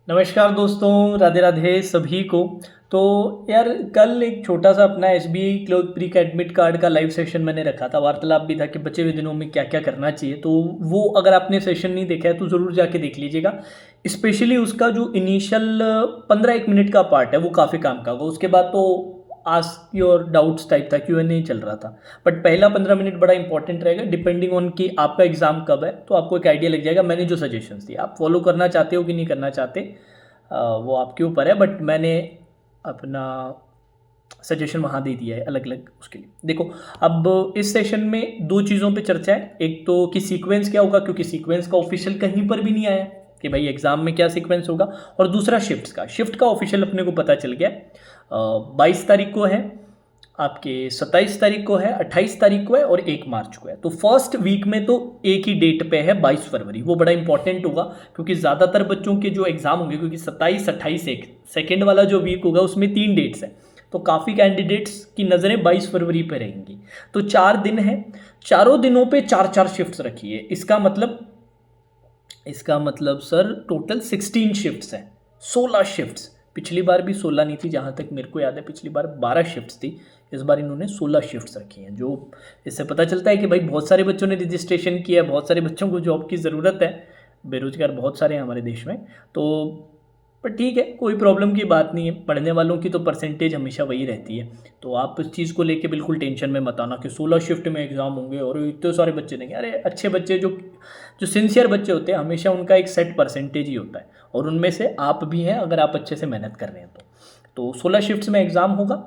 नमस्कार दोस्तों, राधे राधे सभी को। तो यार कल एक छोटा सा अपना एसबीआई क्लोथ प्री का एडमिट कार्ड का लाइव सेशन मैंने रखा था। वार्तालाप भी था कि बचे हुए दिनों में क्या क्या करना चाहिए। तो वो अगर आपने सेशन नहीं देखा है तो ज़रूर जाके देख लीजिएगा। स्पेशली उसका जो इनिशियल 15 एक मिनट का पार्ट है वो काफ़ी काम का होगा। उसके बाद तो आस्क योर डाउट्स टाइप था, Q&A चल रहा था। बट पहला 15 मिनट बड़ा इंपॉर्टेंट रहेगा, डिपेंडिंग ऑन कि आपका एग्ज़ाम कब है तो आपको एक आइडिया लग जाएगा। मैंने जो सजेशंस दिए आप फॉलो करना चाहते हो कि नहीं करना चाहते, वो आपके ऊपर है। बट मैंने अपना सजेशन वहाँ दे दिया है अलग अलग उसके लिए। देखो, अब इस सेशन में दो चीज़ों पे चर्चा है। एक तो कि सीक्वेंस क्या होगा, क्योंकि सीक्वेंस का ऑफिशियल कहीं पर भी नहीं आया कि भाई एग्जाम में क्या सीक्वेंस होगा। और दूसरा शिफ्ट का ऑफिशियल अपने को पता चल गया। 22 तारीख को है, आपके 27 तारीख को है, 28 तारीख को है और 1 मार्च को है। तो फर्स्ट वीक में तो एक ही डेट पे है 22 फरवरी। वो बड़ा इंपॉर्टेंट होगा क्योंकि ज़्यादातर बच्चों के जो एग्ज़ाम होंगे, क्योंकि 27, 28, एक सेकेंड वाला जो वीक होगा उसमें 3 डेट्स हैं। तो काफ़ी कैंडिडेट्स की नज़रें 22 फरवरी पे रहेंगी। तो 4 दिन है, चारों दिनों पे 4 4 शिफ्ट्स रखिए। इसका मतलब सर टोटल 16 शिफ्ट्स हैं, 16 शिफ्ट्स। पिछली बार भी 16 नहीं थी, जहाँ तक मेरे को याद है पिछली बार 12 शिफ्ट्स थी। इस बार इन्होंने 16 शिफ्ट्स रखी हैं। जो इससे पता चलता है कि भाई बहुत सारे बच्चों ने रजिस्ट्रेशन किया है, बहुत सारे बच्चों को जॉब की ज़रूरत है। बेरोजगार बहुत सारे हैं हमारे देश में। तो पर ठीक है, कोई प्रॉब्लम की बात नहीं है। पढ़ने वालों की तो परसेंटेज हमेशा वही रहती है। तो आप इस चीज़ को लेके बिल्कुल टेंशन में मत आना कि 16 शिफ्ट में एग्ज़ाम होंगे और इतने सारे बच्चे देंगे। अरे अच्छे बच्चे जो जो सिंसियर बच्चे होते हैं हमेशा उनका एक सेट परसेंटेज ही होता है, और उनमें से आप भी हैं अगर आप अच्छे से मेहनत कर रहे हैं तो 16 शिफ्ट्स में एग्ज़ाम होगा।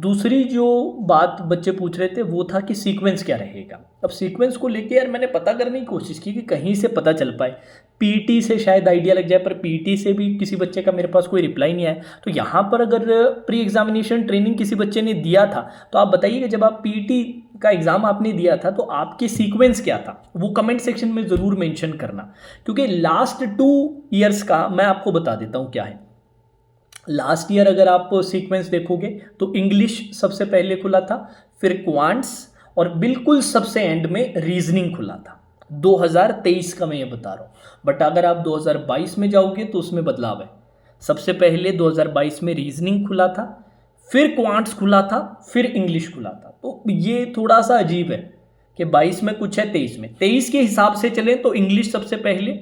दूसरी जो बात बच्चे पूछ रहे थे वो था कि सीक्वेंस क्या रहेगा। अब सीक्वेंस को लेके यार मैंने पता करने की कोशिश की कि कहीं से पता चल पाए। पीटी से शायद आइडिया लग जाए, पर पीटी से भी किसी बच्चे का मेरे पास कोई रिप्लाई नहीं आया। तो यहाँ पर अगर प्री एग्जामिनेशन ट्रेनिंग किसी बच्चे ने दिया था तो आप बताइए कि जब आप पीटी का एग्ज़ाम आपने दिया था तो आपके सीक्वेंस क्या था, वो कमेंट सेक्शन में ज़रूर मेंशन करना। क्योंकि लास्ट 2 ईयर्स का मैं आपको बता देता हूँ क्या है। लास्ट ईयर अगर आप सीक्वेंस देखोगे तो इंग्लिश सबसे पहले खुला था, फिर क्वांट्स और बिल्कुल सबसे एंड में रीजनिंग खुला था। 2023 का मैं ये बता रहा हूँ। बट अगर आप 2022 में जाओगे तो उसमें बदलाव है। सबसे पहले 2022 में रीजनिंग खुला था, फिर क्वांट्स खुला था, फिर इंग्लिश खुला था। तो ये थोड़ा सा अजीब है कि 22 में कुछ है, 23 में। 23 के हिसाब से चलें तो इंग्लिश सबसे पहले,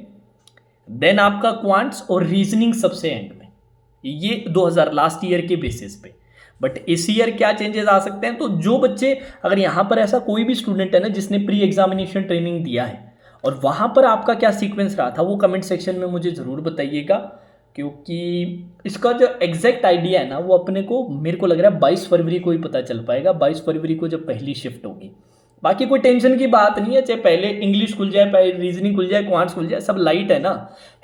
देन आपका क्वांट्स और रीजनिंग सबसे एंड में। ये 2000 लास्ट ईयर के बेसिस पे। बट इस ईयर क्या चेंजेस आ सकते हैं, तो जो बच्चे, अगर यहाँ पर ऐसा कोई भी स्टूडेंट है ना जिसने प्री एग्जामिनेशन ट्रेनिंग दिया है और वहाँ पर आपका क्या सीक्वेंस रहा था, वो कमेंट सेक्शन में मुझे ज़रूर बताइएगा। क्योंकि इसका जो एग्जैक्ट आइडिया है ना वो अपने को, मेरे को लग रहा है 22 फरवरी को ही पता चल पाएगा। 22 फरवरी को जब पहली शिफ्ट होगी। बाकी कोई टेंशन की बात नहीं है, चाहे पहले इंग्लिश खुल जाए, पहले रीजनिंग खुल जाए, क्वांट्स खुल जाए, सब लाइट है ना।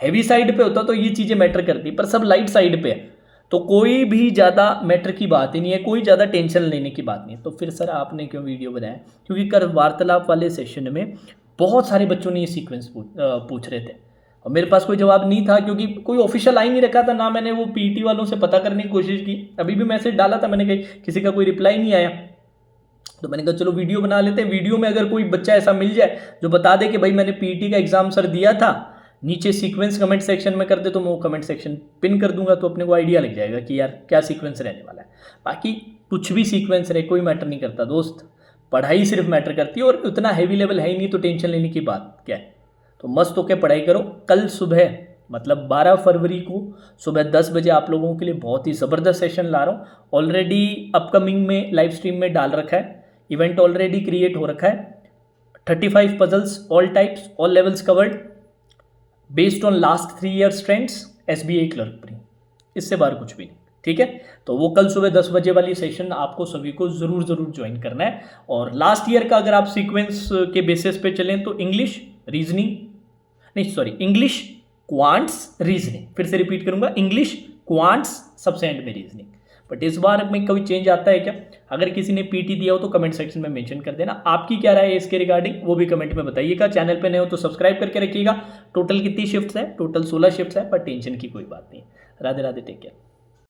हैवी साइड पे होता तो ये चीज़ें मैटर करती, पर सब लाइट साइड पे है। तो कोई भी ज़्यादा मैटर की बात ही नहीं है, कोई ज़्यादा टेंशन लेने की बात नहीं है। तो फिर सर आपने क्यों वीडियो बनाया? क्योंकि कल वार्तालाप वाले सेशन में बहुत सारे बच्चों ने ये सीक्वेंस पूछ रहे थे और मेरे पास कोई जवाब नहीं था, क्योंकि कोई ऑफिशियल आई नहीं रखा था ना। मैंने वो पीटी वालों से पता करने की कोशिश की, अभी भी मैसेज डाला था मैंने, कहीं किसी का कोई रिप्लाई नहीं आया। तो मैंने कहा चलो वीडियो बना लेते हैं। वीडियो में अगर कोई बच्चा ऐसा मिल जाए जो बता दे कि भाई मैंने पीटी का एग्जाम सर दिया था, नीचे सीक्वेंस कमेंट सेक्शन में कर दे, तो मैं वो कमेंट सेक्शन पिन कर दूंगा, तो अपने को आइडिया लग जाएगा कि यार क्या सीक्वेंस रहने वाला है। बाकी कुछ भी सीक्वेंस रहे, कोई मैटर नहीं करता दोस्त, पढ़ाई सिर्फ मैटर करती है। और उतना हैवी लेवल है ही नहीं तो टेंशन लेने की बात क्या है। तो मस्त होकर पढ़ाई करो। कल सुबह मतलब 12 फरवरी को सुबह 10 बजे आप लोगों के लिए बहुत ही ज़बरदस्त सेशन ला रहा हूँ। ऑलरेडी अपकमिंग में लाइव स्ट्रीम में डाल रखा है, इवेंट ऑलरेडी क्रिएट हो रखा है। 35 puzzles, all types, all levels covered, based on last 3 years trends, SBI clerk pre. इससे बाहर कुछ भी नहीं, ठीक है। तो वो कल सुबह 10 बजे वाली सेशन आपको सभी को ज़रूर ज्वाइन करना है। और लास्ट ईयर का अगर आप सीक्वेंस के बेसिस पे चलें तो इंग्लिश, रीजनिंग, नहीं सॉरी, इंग्लिश, क्वांट्स, रीजनिंग। फिर से रिपीट करूंगा, इंग्लिश, क्वांट्स, सबसे एंड में रीजनिंग। बट इस बार में कोई चेंज आता है क्या? अगर किसी ने पीटी दिया हो तो कमेंट सेक्शन में मेंशन कर देना। आपकी क्या राय है इसके रिगार्डिंग, वो भी कमेंट में बताइएगा। चैनल पे नए हो तो सब्सक्राइब करके रखिएगा। टोटल कितनी शिफ्ट्स है? टोटल 16 शिफ्ट्स है, पर टेंशन की कोई बात नहीं। Radhe Radhe, take care.